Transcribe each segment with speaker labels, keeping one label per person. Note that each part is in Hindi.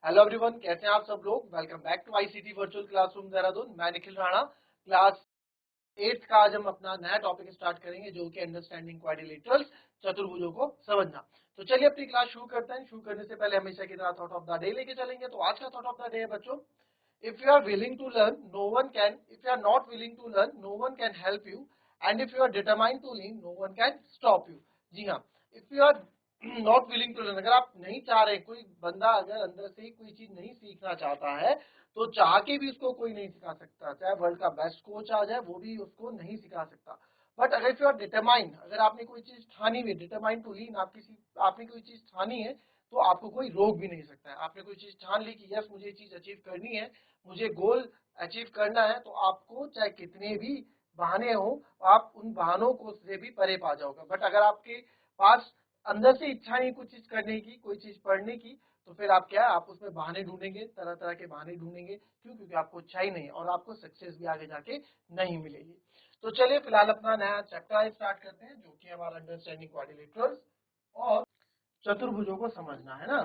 Speaker 1: हेलो एवरीवन, कैसे हैं आप सब लोग। Welcome back to ICT virtual classroom Dehradun. मैं निखिल राणा। क्लास 8 का आज हम अपना नया टॉपिक स्टार्ट करेंगे जो कि अंडरस्टैंडिंग क्वाड्रिलेटरल्स, चतुर्भुजों को समझना। तो चलिए अपनी क्लास शुरू करते हैं। शुरू करने से पहले हमेशा की तरह थॉट ऑफ द डे लेके चलेंगे। तो आज का थॉट ऑफ द डे है बच्चों, if you are willing to learn no one can, if you are not willing to learn no one can help you, and if you are determined to learn no one can stop you। जी हाँ, if you are not willing to learn, अगर आप नहीं चाह रहे, कोई बंदा अगर अंदर से ही कोई चीज नहीं सीखना चाहता है तो चाह के भी उसको कोई नहीं सिखा सकता। चाहे वर्ल्ड का बेस्ट कोच आ जाए वो भी उसको नहीं सिखा सकता। बट अगर इफ यू आर डिटरमाइंड, अगर आपने कोई चीज ठानी हुई, डिटरमाइंड टू लीन, आपने कोई चीज ठानी है तो आपको कोई रोक भी नहीं सकता है। आपने कोई चीज ठान ली कि यस मुझे ये चीज अचीव करनी है, मुझे गोल अचीव करना है, तो आपको चाहे कितने भी बहाने हो, आप उन बहानों को से भी परे पा जाओगे। बट अगर आपके पास अंदर से इच्छा नहीं कुछ चीज करने की, कोई चीज पढ़ने की, तो फिर आप क्या है, आप उसमें बहाने ढूंढेंगे, तरह तरह के बहाने ढूंढेंगे। क्यों? क्योंकि आपको इच्छा ही नहीं और आपको सक्सेस भी आगे जाके नहीं मिलेगी। तो चलिए फिलहाल अपना नया चैप्टर स्टार्ट करते हैं जो कि हमारा अंडरस्टैंडिंग क्वाड्रिलेटरल्स और चतुर्भुजों को समझना है ना।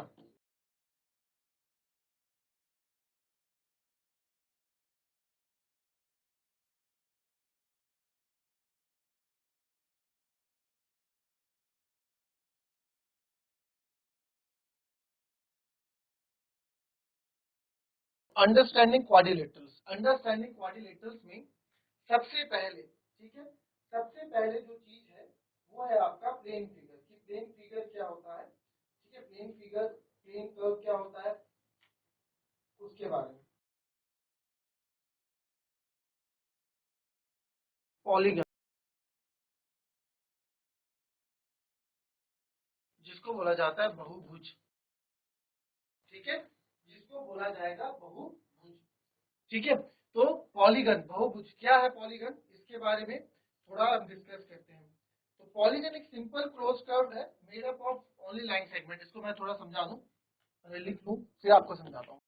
Speaker 1: अंडरस्टैंडिंग क्वाड्रिलेटरल्स, अंडरस्टैंडिंग क्वाड्रिलेटरल्स में सबसे पहले, ठीक है, सबसे पहले जो चीज है वो है आपका प्लेन फिगर। कि प्लेन फिगर क्या होता है, ठीक है, प्लेन फिगर, प्लेन कर्व क्या होता है, उसके बारे में। पॉलीगन, जिसको बोला जाता है बहुभुज, ठीक है, जिसको बोला जाएगा बहुभुज, ठीक है। तो पॉलीगन, बहुभुज क्या है पॉलीगन, इसके बारे में थोड़ा हम डिस्कस करते हैं। तो पॉलीगन एक सिंपल क्लोज कर्व है made up of only line segment. इसको मैं थोड़ा समझा दूं, लिख लूं, फिर आपको समझाता हूँ।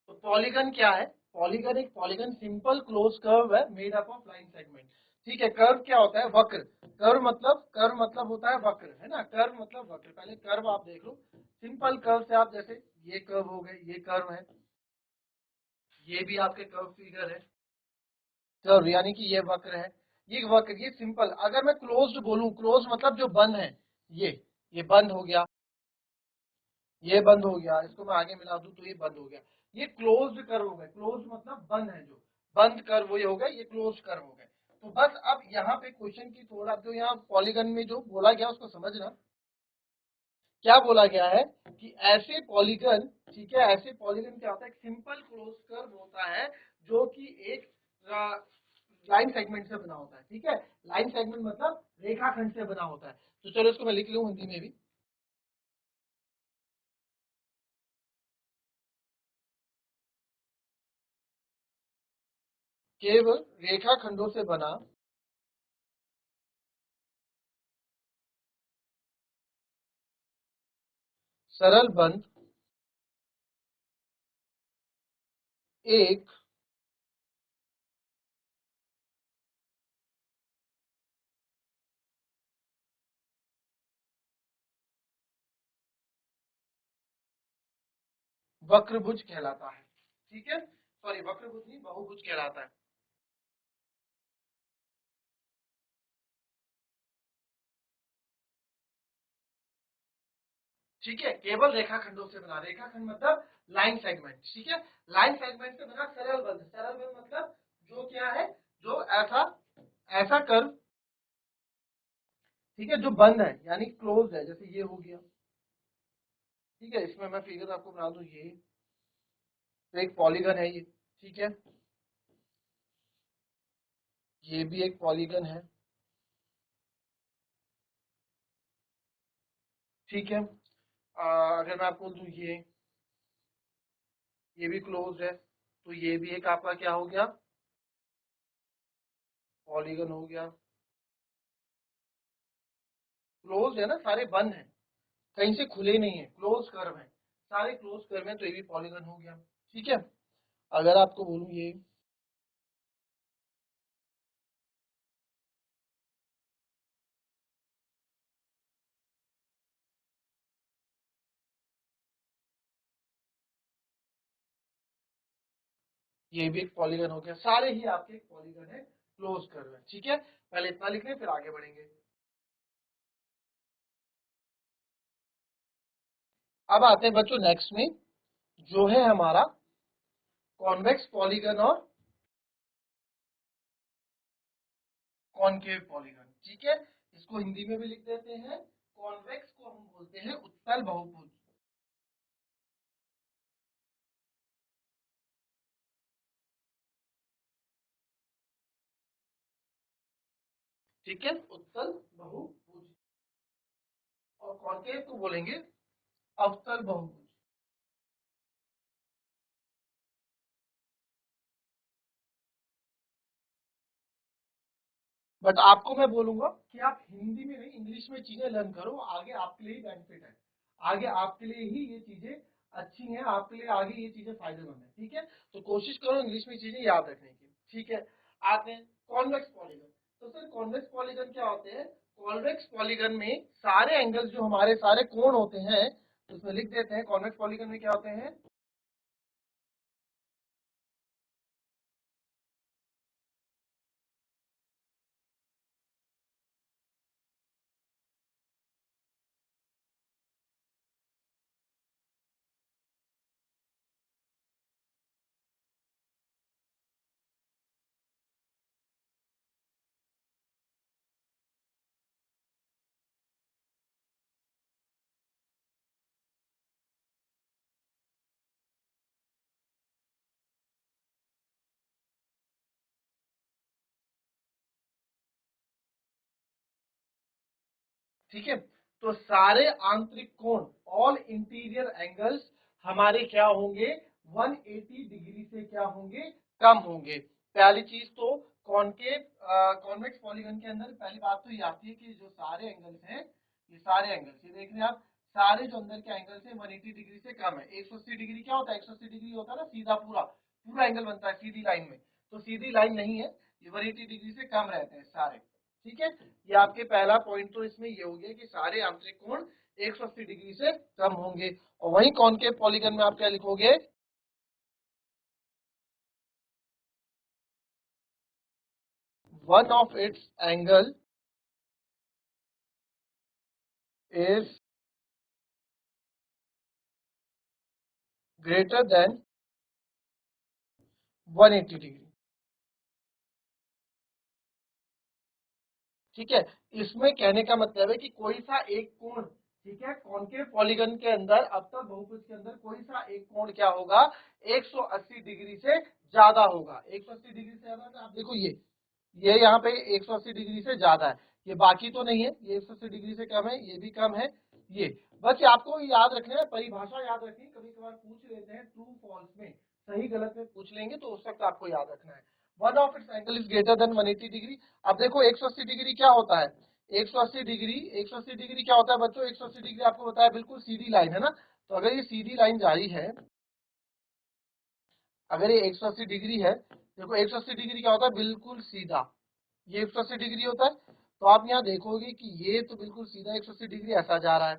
Speaker 1: तो पॉलीगन क्या है, पॉलीगन एक पॉलीगन सिंपल क्लोज कर्व है made up of line segment. ठीक है, कर्व क्या होता है, वक्र। कर्व मतलब होता है वक्र, है ना, कर्व मतलब वक्र। पहले कर्व आप देख लो, सिंपल कर्व से आप जैसे ये कर्व हो गए, ये कर्व है, ये भी आपके कर्व फिगर है, कर्व यानी कि ये वक्र है, ये वक्र, ये सिंपल। अगर मैं क्लोज्ड बोलूं, क्लोज मतलब जो बंद है, ये बंद हो गया, ये बंद हो गया, इसको मैं आगे मिला दूं तो ये बंद हो गया, ये क्लोज्ड कर्व हो गए। क्लोज मतलब बंद है, जो बंद कर्व वो ये हो गए, ये क्लोज्ड कर्व हो गए। तो बस अब यहाँ पे क्वेश्चन की थोड़ा जो यहाँ पॉलीगन में जो बोला गया उसको समझना। क्या बोला गया है कि ऐसे पॉलीगन, ठीक है, ऐसे पॉलीगन क्या होता है, एक सिंपल क्लोज कर्व होता है जो कि एक लाइन सेगमेंट से बना होता है। ठीक है, लाइन सेगमेंट मतलब रेखाखंड से बना होता है। तो चलो इसको मैं लिख लूं हिंदी में भी। केवल रेखाखंडों से बना सरल बंध एक वक्रभुज कहलाता है। ठीक है, सॉरी वक्रभुज नहीं, बहुभुज कहलाता है। ठीक है, केवल रेखाखंडों से बना, रेखाखंड मतलब लाइन सेगमेंट। ठीक है, लाइन सेगमेंट से बना सरल बंध, सरल बंध मतलब जो क्या है, जो ऐसा ऐसा कर्व, ठीक है, जो बंद है यानी क्लोज है, जैसे ये हो गया। ठीक है, इसमें मैं फिगर आपको बना दूं, ये तो एक पॉलीगन है ये, ठीक है, ये भी एक पॉलीगन है, ठीक है। अगर मैं आपको दूं ये भी क्लोज है, तो ये भी एक आपका क्या हो गया, पॉलीगन हो गया। क्लोज है ना, सारे बंद हैं, कहीं से खुले नहीं है, क्लोज कर्व है, सारे क्लोज कर्व हैं, तो ये भी पॉलीगन हो गया। ठीक है, अगर आपको बोलूं ये भी एक पॉलीगन हो गया, सारे ही आपके एक पॉलीगन है, क्लोज कर्व है। ठीक है, पहले इतना लिख लें फिर आगे बढ़ेंगे। अब आते हैं बच्चों नेक्स्ट में, जो है हमारा कॉन्वेक्स पॉलीगन और कॉनकेव पॉलीगन। ठीक है, इसको हिंदी में भी लिख देते हैं, कॉन्वेक्स को हम बोलते हैं उत्तल बहुभुज। ठीक है, उत्तल बहुभुज। और कॉनकेव को बोलेंगे अवतल बहुभुज। बट आपको मैं बोलूंगा कि आप हिंदी में नहीं इंग्लिश में चीजें लर्न करो, आगे आपके लिए ही बेनिफिट है, आगे आपके लिए ही ये चीजें अच्छी हैं, आपके लिए आगे ये चीजें फायदेमंद है। ठीक है, तो कोशिश करो इंग्लिश में चीजें याद रखने की। ठीक है, आते हैं कॉन्वेक्स पॉलीगन। तो सर कॉन्वेक्स पॉलीगन क्या होते हैं? कॉन्वेक्स पॉलीगन में सारे एंगल्स जो हमारे सारे कोण होते हैं, तो उसमें लिख देते हैं कॉन्वेक्स पॉलीगन में क्या होते हैं, ठीक है, तो सारे आंतरिक कोण, ऑल इंटीरियर एंगल्स हमारे क्या होंगे, 180 डिग्री से क्या होंगे, कम होंगे। पहली चीज तो कॉनकेव कॉन्वेक्स पॉलीगन के अंदर पहली बात तो ये आती है कि जो सारे एंगल्स हैं, ये सारे एंगल्स, ये देख रहे हैं आप, सारे जो अंदर के एंगल्स हैं 180 डिग्री से कम है। 180 डिग्री क्या होता है, 180 डिग्री होता है ना सीधा, पूरा पूरा एंगल बनता है सीधी लाइन में, तो सीधी लाइन नहीं है, ये 180 डिग्री से कम रहते हैं सारे। ठीक है, ये आपके पहला पॉइंट तो इसमें ये हो गया कि सारे आंतरिक कोण 180 डिग्री से कम होंगे। और वहीं कॉनकेव पॉलीगन में आप क्या लिखोगे, one of its angle is greater than 180 degree. ठीक है, इसमें कहने का मतलब है कि कोई सा एक कोण, ठीक है, कॉनकेव पॉलीगन के अंदर, अब तक बहुभुज के अंदर कोई सा एक कोण क्या होगा, 180 डिग्री से ज्यादा होगा। 180 डिग्री से ज्यादा, तो आप देखो ये यहाँ पे 180 डिग्री से ज्यादा है, ये बाकी तो नहीं है, ये 180 डिग्री से कम है, ये भी कम है, ये बस आपको याद रखना है, परिभाषा याद रखनी है, कभी कभार पूछ लेते हैं ट्रू फॉल्स में, सही गलत में पूछ लेंगे, तो उस वक्त आपको याद रखना है, one of its angle is greater than 180 degree. अब देखो 180 डिग्री क्या होता है, 180 डिग्री, 180 डिग्री क्या होता है बच्चों, 180 डिग्री आपको बताया बिल्कुल सीधी लाइन है ना, तो अगर ये सीधी लाइन जारी है, अगर ये 180 डिग्री है, देखो 180 डिग्री क्या होता है, बिल्कुल सीधा, ये 180 डिग्री होता है, तो आप यहाँ देखोगे कि ये तो बिल्कुल सीधा 180 डिग्री ऐसा जा रहा है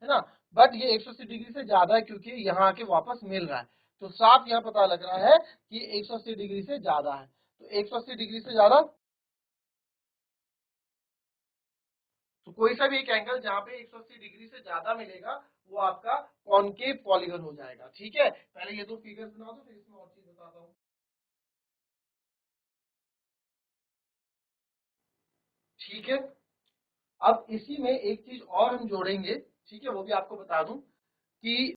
Speaker 1: ना, बट ये 180 डिग्री से ज्यादा है क्योंकि यहाँ आके वापस मिल रहा है, तो साफ यहाँ पता लग रहा है कि 180 डिग्री से ज्यादा है, तो 180 डिग्री से ज्यादा, तो कोई सा भी एक एंगल जहाँ पे 180 डिग्री से ज्यादा मिलेगा वो आपका कॉनकेव पॉलीगन हो जाएगा। ठीक है, पहले ये दो फिगर्स बना दो फिर इसमें और चीज बताता हूँ। ठीक है, अब इसी में एक चीज और हम जोड़ेंगे, ठीक है, वो भी आपको बता दूं कि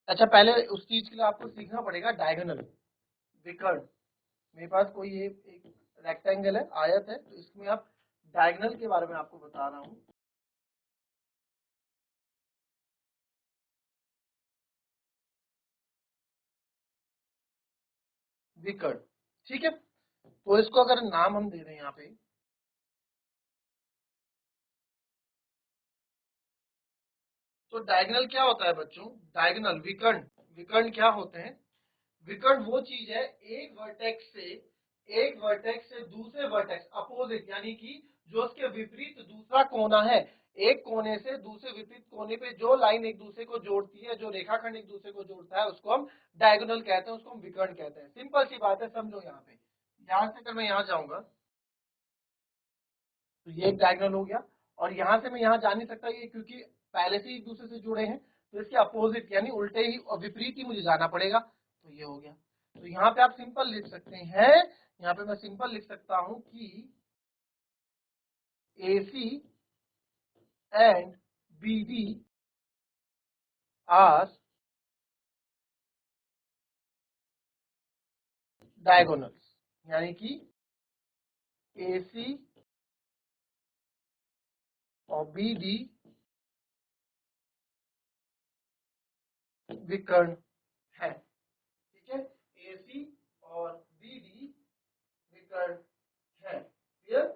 Speaker 1: अच्छा पहले उस चीज के लिए आपको सीखना पड़ेगा डायगोनल, विकर्ण। मेरे पास कोई ये एक रेक्टेंगल है, आयत है, तो इसमें आप डायगोनल के बारे में आपको बता रहा हूँ। विकर्ण। ठीक है, तो इसको अगर नाम हम दे दें यहाँ पे, तो डायगोनल क्या होता है बच्चों? डायगोनल विकर्ण, विकर्ण क्या होते हैं? विकर्ण वो चीज है एक वर्टेक्स से दूसरे वर्टेक्स अपोजिट, यानी कि जो उसके विपरीत दूसरा कोना है, एक कोने से दूसरे विपरीत कोने पे जो लाइन एक दूसरे को जोड़ती है, जो रेखाखंड एक दूसरे को जोड़ता है, उसको हम डायगोनल कहते हैं, उसको हम विकर्ण कहते हैं। सिंपल सी बात है, समझो। यहाँ पे यहां से अगर मैं यहाँ जाऊंगा तो ये एक डायगोनल हो गया, और यहां से मैं यहाँ जा नहीं सकता, ये क्योंकि पहले से ही एक दूसरे से जुड़े हैं, तो इसके अपोजिट यानी उल्टे ही और विपरीत ही मुझे जाना पड़ेगा, तो ये हो गया। तो यहाँ पे आप सिंपल लिख सकते हैं, यहाँ पे मैं सिंपल लिख सकता हूं कि AC and BD are diagonals, यानी कि AC और BD विकर्ण है। ठीक है, AC और BD विकर्ण है। क्लियर?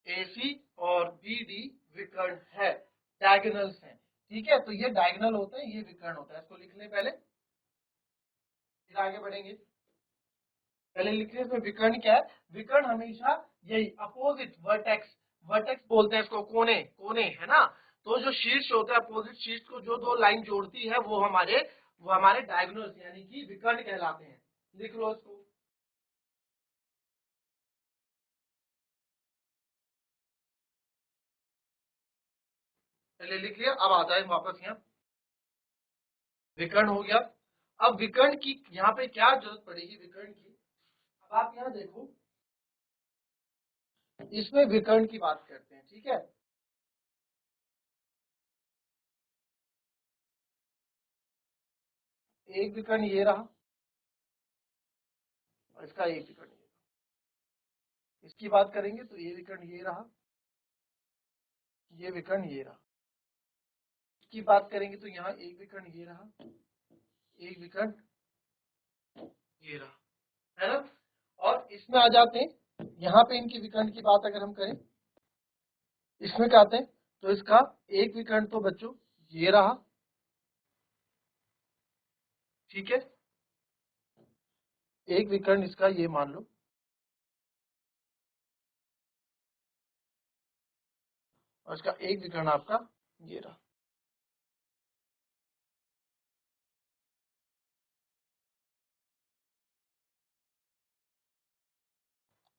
Speaker 1: AC और BD विकर्ण है, डायगोनल्स हैं। ठीक है, तो ये डायगोनल होते हैं, ये विकर्ण होता है। इसको लिख लें पहले, फिर आगे बढ़ेंगे। पहले लिख लें इसमें विकर्ण क्या है। विकर्ण हमेशा यही अपोजिट वर्टेक्स, वर्टेक्स बोलते हैं इसको, कोने, कोने है ना। तो जो शीर्ष होता है, अपोजिट शीर्ष को जो दो लाइन जोड़ती है, वो हमारे डायगोनल्स यानी कि विकर्ण कहलाते हैं। लिख लो इसको। पहले लिख लिया, अब आता है वापस यहाँ, विकर्ण हो गया। अब विकर्ण की यहाँ पे क्या जरूरत पड़ेगी विकर्ण की? अब आप यहाँ देखो, इसमें विकर्ण की बात करते हैं। ठीक है, एक विकर्ण ये रहा, और इसका एक विकर्ण ये रहा। इसकी बात करेंगे तो ये विकर्ण ये रहा, ये विकर्ण ये रहा। इसकी बात करेंगे तो यहाँ एक विकर्ण ये रहा, एक विकर्ण ये रहा, है ना। और इसमें आ जाते हैं, यहाँ पे इनकी विकर्ण की बात अगर हम करें, इसमें क्या आते हैं, तो इसका एक विकर्ण तो बच्चों ये रहा। ठीक है, एक विकर्ण इसका ये मान लो, और इसका एक विकर्ण आपका ये रहा।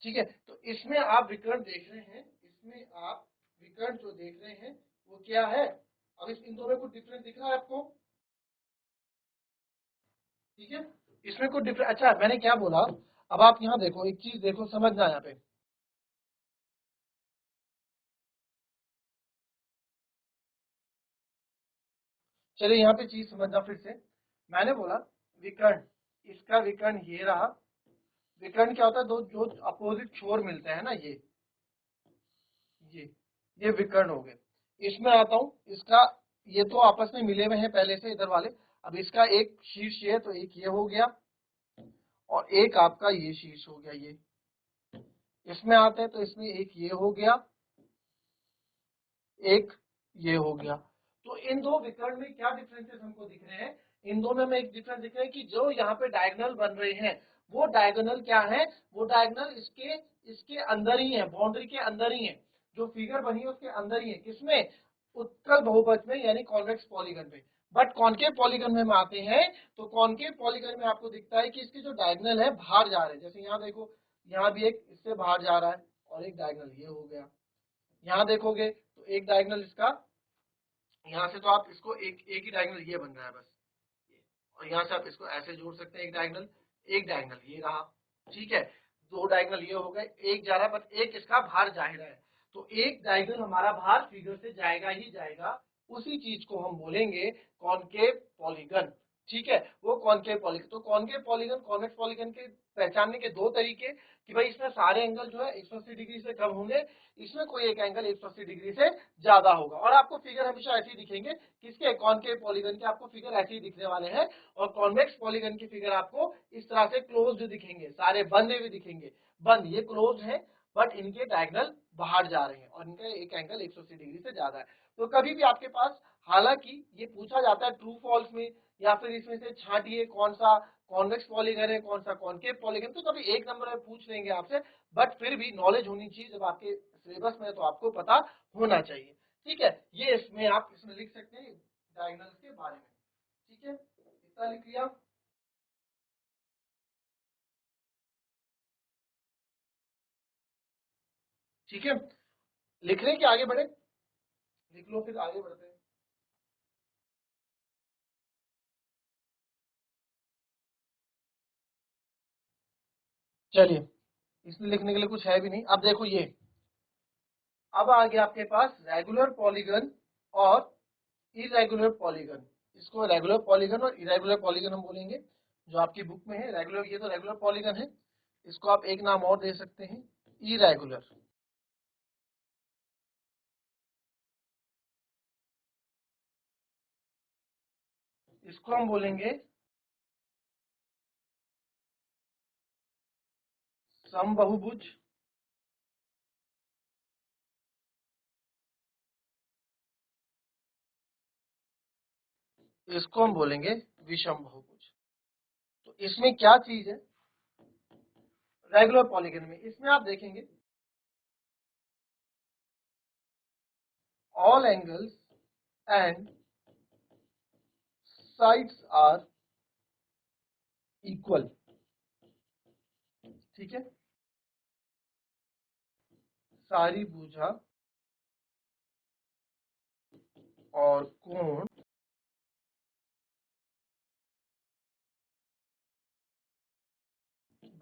Speaker 1: ठीक है, तो इसमें आप विकर्ण देख रहे हैं, इसमें आप विकर्ण जो देख रहे हैं वो क्या है? अब इन दो में कुछ डिफरेंस दिख रहा है आपको? ठीक है, इसमें कुछ डिफरेंस, अच्छा मैंने क्या बोला, अब आप यहाँ देखो, एक चीज देखो, समझना यहाँ पे। चलिए यहाँ पे चीज समझना फिर से। मैंने बोला विकर्ण, इसका विकर्ण ये रहा। विकर्ण क्या होता है? दो जो अपोजिट छोर मिलते हैं ना, ये ये विकर्ण हो गए। इसमें आता हूं, इसका ये तो आपस में मिले हुए हैं पहले से इधर वाले। अब इसका एक शीर्ष ये है, तो एक ये हो गया, और एक आपका ये शीर्ष हो गया ये। इसमें आते हैं तो इसमें एक ये हो गया, एक ये हो गया। तो इन दो विकर्ण में क्या डिफरेंसेस हमको दिख रहे हैं? इन दो में हमें एक डिफरेंस दिख रहा है कि जो यहाँ पे डायगोनल बन रहे हैं, वो डायगोनल क्या है? वो डायगोनल इसके इसके अंदर ही है, बाउंड्री के अंदर ही है, जो फिगर बनी है उसके अंदर ही है। किसमें? उत्तल बहुभुज में, यानी कॉन्वेक्स पॉलीगन में। बट कॉन्केव पॉलीगन में हम आते हैं, तो कॉन्केव पॉलीगन में आपको दिखता है कि इसके जो डायगोनल है बाहर जा रहे हैं। जैसे यहाँ देखो, यहाँ भी एक इससे बाहर जा रहा है, और एक डायगोनल ये हो गया। यहाँ देखोगे तो एक डायगोनल इसका, यहाँ से तो आप इसको एक ही डायगोनल ये बन रहा है बस, और यहाँ से आप इसको ऐसे जोड़ सकते हैं, एक डायगोनल ये रहा। ठीक है, दो डायगोनल ये हो गए, एक जा रहा है, बट एक इसका बाहर जा ही रहा है, तो एक डायगोनल हमारा बाहर फिगर से जाएगा ही जाएगा। उसी चीज को हम बोलेंगे कॉनकेव पॉलीगन। ठीक है, वो कॉनकेव पॉलीगन। तो कॉनकेव पॉलीगन कॉन्वेक्स पॉलीगन के पहचानने के दो तरीके कि भाई इसमें सारे एंगल जो है 180 डिग्री से कम होंगे, इसमें कोई एक एंगल 180 डिग्री से ज्यादा होगा। और आपको फिगर हमेशा ऐसे ही दिखेंगे, किसके, कॉनकेव पॉलीगन के आपको फिगर ऐसे ही दिखने वाले हैं। और कॉन्वेक्स पॉलीगन की फिगर आपको इस तरह से क्लोज्ड दिखेंगे, सारे बंदे हुए दिखेंगे। बंद, ये क्लोज है, बट इनके डायगोनल बाहर जा रहे हैं और इनका एक एंगल 180 डिग्री से ज्यादा है। तो कभी भी आपके पास, हालांकि ये पूछा जाता है ट्रू फॉल्स में, या फिर इसमें से छांटिए कौन सा कॉन्वेक्स पॉलीगन है कौन सा कॉनकेव पॉलीगन, तो कभी एक नंबर में पूछ लेंगे आपसे, बट फिर भी नॉलेज होनी चाहिए जब आपके सिलेबस में, तो आपको पता होना चाहिए। ठीक है, ये इसमें आप इसमें लिख सकते हैं डायगोनल्स के बारे में। ठीक है, इतना लिख लिया। ठीक है, लिख रहे हैं कि आगे बढ़े? लिख लो, फिर आगे बढ़ते हैं। चलिए, इसमें लिखने के लिए कुछ है भी नहीं। अब देखो ये, अब आ गया आपके पास रेगुलर पॉलीगन और इरेगुलर पॉलीगन। इसको रेगुलर पॉलीगन और इरेगुलर पॉलीगन हम बोलेंगे, जो आपकी बुक में है। रेगुलर, ये तो रेगुलर पॉलीगन है, इसको आप एक नाम और दे सकते हैं, इरेगुलर। इसको हम बोलेंगे समबाहुभुज। इसको हम बोलेंगे विषम बहुभुज। तो इसमें क्या चीज है रेगुलर पॉलीगन में, इसमें आप देखेंगे all angles and sides are equal। ठीक है, सारी भुजा और कोण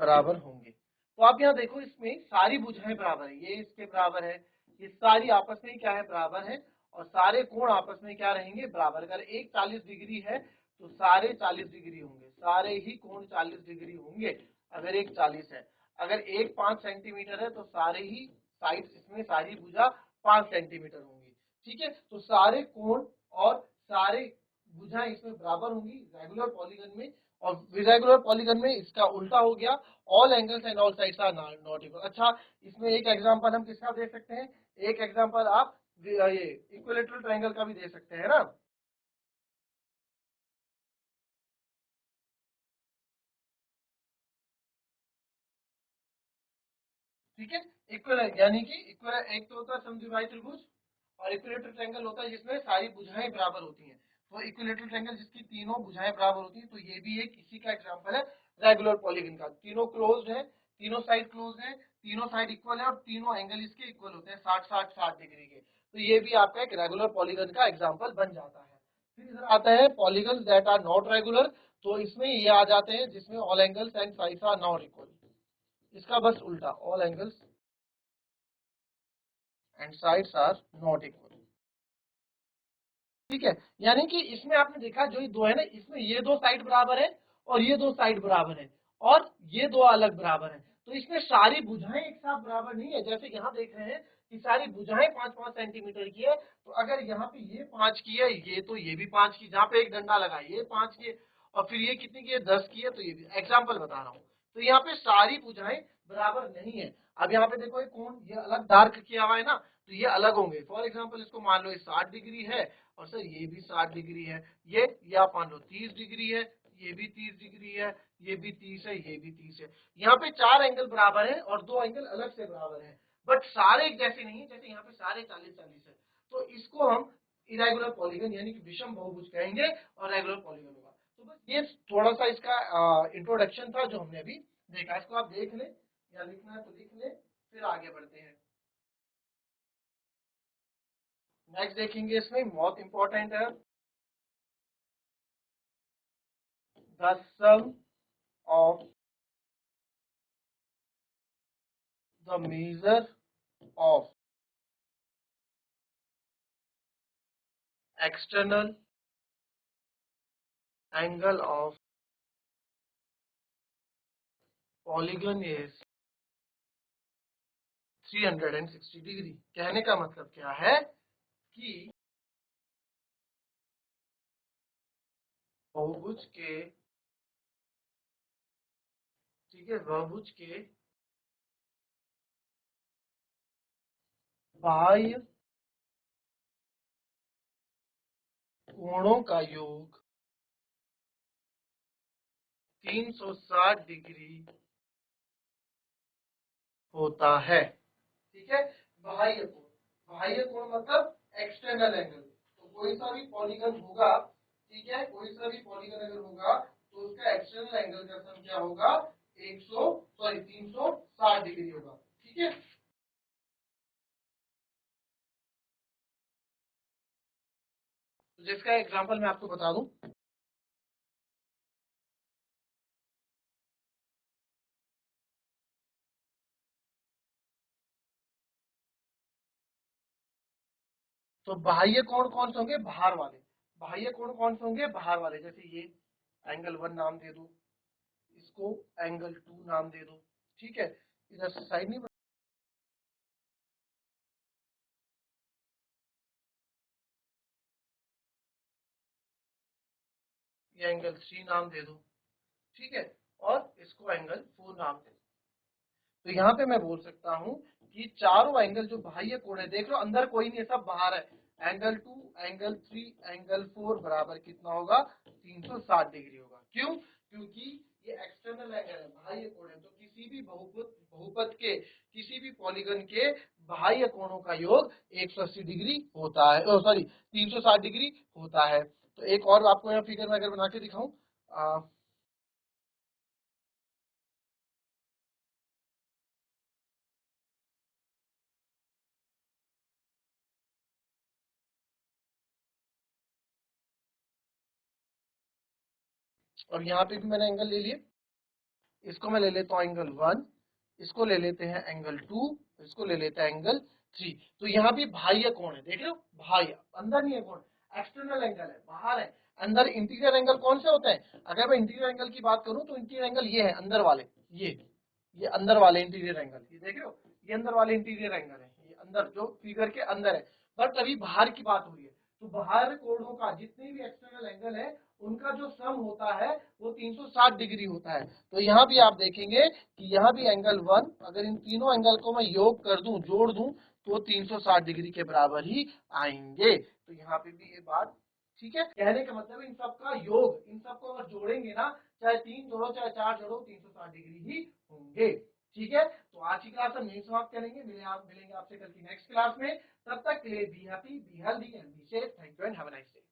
Speaker 1: बराबर होंगे। तो आप यहाँ देखो, इसमें सारी भुजाएं बराबर है, ये इसके बराबर है, ये सारी आपस में क्या है, बराबर है। और सारे कोण आपस में क्या रहेंगे, बराबर। अगर एक 40 डिग्री है तो सारे 40 डिग्री होंगे, सारे ही कोण 40 डिग्री होंगे अगर एक 40 है। अगर एक 5 सेंटीमीटर है तो सारे ही साइड, इसमें सारी भुजा 5 सेंटीमीटर होंगी। ठीक है, तो सारे कोण और सारे भुजाएं इसमें बराबर होंगी रेगुलर पॉलीगन में। और इरेगुलर पॉलीगन में इसका उल्टा हो गया, all angles and all sides are not equal. अच्छा, इसमें एक एग्जांपल हम किसका दे सकते हैं, एक एग्जांपल आप ये इक्विलेटरल ट्रायंगल का भी दे सकते हैं ना। ठीक है, इक्वल यानी कि इक्वल, एक तो होता है समद्विबाही त्रिभुज, और इक्विलेटरल ट्रायंगल होता है जिसमें सारी भुजाएं बराबर होती हैं। तो इक्विलेटरल ट्रायंगल जिसकी तीनों भुजाएं बराबर होती हैं, तो ये भी एक इसी का एग्जांपल है रेगुलर पॉलीगन का। तीनों क्लोज्ड है, तीनों साइड क्लोज है, तीनों साइड इक्वल है, और तीनों एंगल इसके इक्वल होते हैं 60-60-60 डिग्री के। तो ये भी आपका एक रेगुलर पॉलीगन का एग्जाम्पल बन जाता है। फिर इधर आता है polygon that are not regular. तो इसमें ये आ जाते हैं जिसमें all angles and sides are not equal. इसका बस उल्टा, all angles and sides are not equal. ठीक है, यानी कि इसमें आपने देखा जो ये दो है ना, इसमें ये दो साइड बराबर है और ये दो साइड बराबर है, और ये दो अलग बराबर है। तो इसमें सारी भुजाएं एक साथ बराबर नहीं है। जैसे यहाँ देख रहे हैं कि सारी भुजाएं 5-5 सेंटीमीटर की है, तो अगर यहाँ पे ये 5 की है, ये तो ये भी 5 की, जहाँ पे एक डंडा लगा है ये 5 की है, और फिर ये कितनी की है, 10 की है। तो ये भी एग्जाम्पल बता रहा हूँ। तो यहाँ पे सारी भुजाएं बराबर नहीं है। अब यहाँ पे देखो, ये कोण ये अलग डार्क किया हुआ है ना, तो ये अलग होंगे। फॉर एग्जाम्पल इसको मान लो ये 60 डिग्री है, और सर ये भी 60 डिग्री है। ये आप मान लो 30 डिग्री है, ये भी 30 डिग्री है, ये भी 30 है, ये भी 30 है। यहाँ पे चार एंगल बराबर है और दो एंगल अलग से बराबर है, बट सारे एक जैसे नहीं है। जैसे यहाँ पे सारे 40-40 है, तो इसको हम इरेगुलर पॉलीगन यानी कि विषम बहुभुज कहेंगे, और रेगुलर पॉलीगन होगा। तो बस ये थोड़ा सा इसका इंट्रोडक्शन था जो हमने अभी देखा। इसको आप देख ले, या लिखना है तो लिख ले, फिर आगे बढ़ते हैं। नेक्स्ट देखेंगे, इसमें बहुत इंपॉर्टेंट है, the sum of the measure of external angle of polygon is 360 degree. कहने का मतलब क्या है कि बहुभुज के, ठीक है, बहुभुज के बाह्य कोणों का योग 360 डिग्री होता है। ठीक है, बाह्य कोण मतलब एक्सटर्नल एंगल। तो कोई सा भी पॉलीगन होगा, ठीक है, कोई सा भी पॉलीगन अगर होगा तो उसका एक्सटर्नल एंगल का सम क्या होगा, 360 डिग्री होगा। ठीक है, तो जिसका एग्जांपल मैं आपको बता दूं, तो बाह्य कोण कौन से होंगे, बाहर वाले। बाह्य कोण कौन से होंगे, बाहर वाले। जैसे ये एंगल 1 नाम दे दो, इसको एंगल 2 नाम दे दो। ठीक है, इधर से साइड नहीं, ये एंगल 3 नाम दे दो। ठीक है, और इसको एंगल 4 नाम दे दो। तो यहाँ पे मैं बोल सकता हूँ कि चारों एंगल जो बाह्य कोण है, देख लो अंदर कोई नहीं है, सब बाहर है। एंगल 2, एंगल 3, एंगल 4 बराबर कितना होगा, 360 डिग्री होगा। क्यों, क्योंकि ये एक्सटर्नल एंगल है, बाह्य कोण है। तो किसी भी बहुपद के, किसी भी पॉलीगन के बाह्य कोणों का योग 180 डिग्री होता है, सॉरी 360 डिग्री होता है। तो एक और आपको यहाँ फिगर में अगर बना के दिखाऊं, और यहाँ पे भी मैंने एंगल ले लिए। इसको मैं ले लेता हूँ एंगल 1, इसको ले लेते हैं एंगल 2, इसको ले लेते हैं एंगल 3। तो यहाँ भी बाह्य कोण है, देख लो, बाह्य, अंदर नहीं है कोण, एक्सटर्नल एंगल है, बाहर है। अंदर इंटीरियर एंगल कौन से होते हैं, अगर मैं इंटीरियर एंगल की बात करूं तो इंटीरियर एंगल ये है, अंदर वाले, ये अंदर वाले इंटीरियर एंगल, ये देख रहे हो, ये अंदर वाले इंटीरियर एंगल है, ये अंदर जो फिगर के अंदर है। बट अभी बाहर की बात हो रही है, तो बाहर कोणों का जितने भी एक्सटर्नल एंगल है उनका जो सम होता है वो 360 डिग्री होता है। तो यहाँ भी आप देखेंगे कि यहाँ भी एंगल 1, अगर इन तीनों एंगल को मैं योग कर दूं, जोड़ दूं, तो 360 डिग्री के बराबर ही आएंगे। तो यहाँ पे भी ये बात ठीक है। कहने का मतलब इन सब का योग, इन सबको अगर जोड़ेंगे ना, चाहे 3 जोड़ो चाहे 4 जोड़ो, 360 डिग्री ही होंगे। ठीक है, तो आज की क्लास हम यही समाप्त करेंगे। मिलेंगे आपसे कल की नेक्स्ट क्लास में। तब तक के लिए be happy, be healthy and be safe. Thank you and have a nice day.